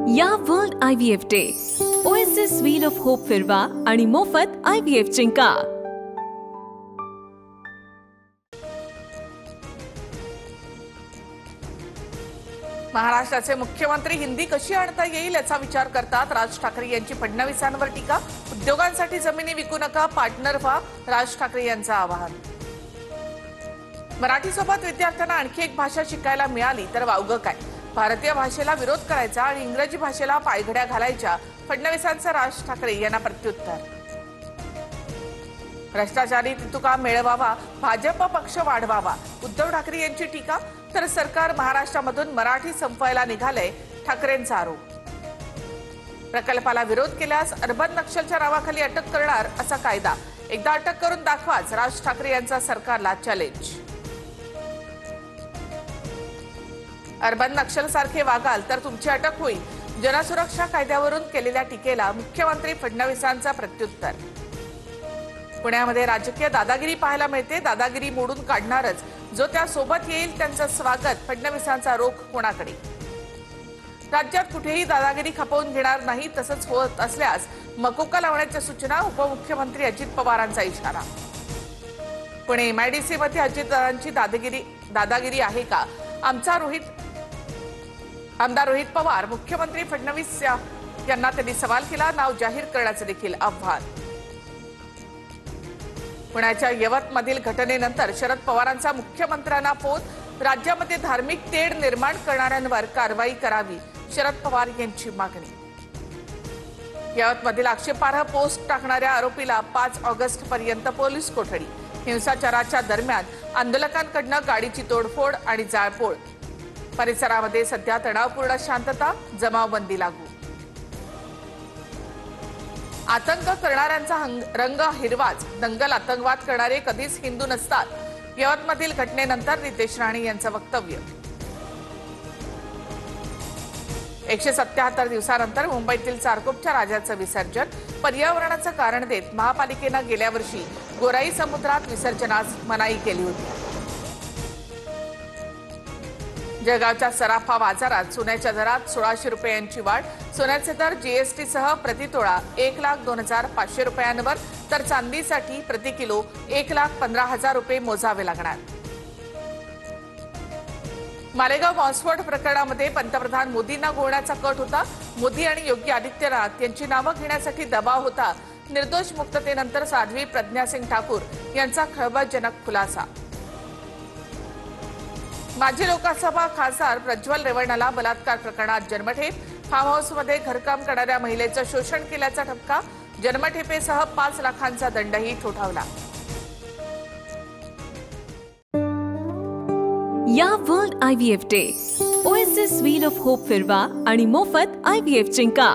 या world IVF day oasis wheel of hope फिरवा आणि मोफत IVF जिंका। महाराष्ट्राचे मुख्यमंत्री हिंदी कशी आणता येईल याचा विचार करतात राज ठाकरे यांची फडणवीसांवर टीका। उद्योगांसाठी जमिनी विकू नका, पार्टनर व्हा, राज ठाकरे यांचं आवाहन। मराठीसोबत विद्यार्थ्यांना आणखी एक भाषा शिकायला मिळाली तर वावगं काय, भारतीय भाषेला विरोध करायचा आणि इंग्रजी भाषेला पायघड्या घालायच्या, फडणवीसांचं राज ठाकरे यांना प्रत्युत्तर। भ्रष्टाचारी तुका मिळवावा, भाजप पक्ष वाढवावा, उद्धव ठाकरे यांची टीका। तर सरकार महाराष्ट्रामधून मराठी संपवायला निघालंय, ठाकरेंचा आरोप। प्रकल्पाला विरोध केल्यास अर्बन नक्षलच्या नावाखाली अटक करणार असा कायदा, एकदा अटक करून दाखवाच, राज ठाकरे यांचा सरकारला चॅलेंज। अर्बन नक्षल सारखे वागाल तर तुमची अटक होईल, जनसुरक्षा कायद्यावरून केलेल्या टीकेला मुख्यमंत्री फडणवीसांचा प्रत्युत्तर। पुण्यामध्ये राजकीय दादागिरी पाहायला मिळते, दादागिरी मोडून काढणारच, जो त्या सोबत येईल त्यांचं स्वागत, फडणवीसांचा रोख कोणाकडे। राज्यात कुठेही दादागिरी खपवून घेणार नाही, तसंच होत असल्यास मकोका लावण्याच्या सूचना, उपमुख्यमंत्री अजित पवारांचा इशारा। पुणे MIDC मध्ये अजितदादांची दादागिरी आहे का, आमदार रोहित पवार मुख्यमंत्री फडणवीस यांना त्यांनी सवाल केला, नाव जाहीर करण्याचं देखील आव्हान। पुण्याच्या यवतमधील घटनेनंतर शरद पवारांचा मुख्यमंत्र्यांना फोन, राज्यामध्ये धार्मिक तेढ निर्माण करणाऱ्यांवर कारवाई करावी, शरद पवार यांची मागणी। यवतमधील आक्षेपार्ह पोस्ट टाकणाऱ्या आरोपीला 5 ऑगस्ट पर्यंत पोलीस कोठडी। हिंसाचाराच्या दरम्यान आंदोलकांकडून गाडीची तोडफोड आणि जाळपोळ, परिसरामध्ये सध्या तणावपूर्ण शांतता, जमावबंदी लागू। आतंक करणाऱ्यांचा रंग हिरवाच, दंगल आतंकवाद करणारे कधीच हिंदू नसतात, यवतमधील घटनेनंतर नितेश राणे यांचं वक्तव्य। 177 दिवसानंतर मुंबईतील चारकोपच्या राजाचं विसर्जन, पर्यावरणाचं कारण देत महापालिकेनं गेल्या वर्षी गोराई समुद्रात विसर्जनास मनाई केली होती। जळगावच्या सराफा बाजारात सोन्याच्या दरात 1600 रुपयांची वाढ, सोन्याचे दर GST सह प्रतितोळा 1,02,500 रुपयांवर, तर चांदीसाठी प्रति किलो 1,15,000 रुपये मोजावे लागणार। मालेगाव बॉम्बस्फोट प्रकरणामध्ये पंतप्रधान मोदींना गोवण्याचा कट होता, मोदी आणि योगी आदित्यनाथ यांची नावं घेण्यासाठी दबाव होता। निर्दोष मुक्ततेनंतर साध्वी प्रज्ञा सिंग ठाकूर यांचा खळबळजनक खुलासा। माजी लोकसभा खासदार प्रज्वल रेवण्णाला बलात्कार प्रकरणात जन्मठेप, फार्म हाऊसमध्ये घरकाम करणाऱ्या महिलेचं शोषण केल्याचा ठपका, जन्मठेपेसह 5 लाखांचा दंडही ठोठावला। या world IVF day oasis wheel of hope फिरवा आणि मोफत IVF जिंका।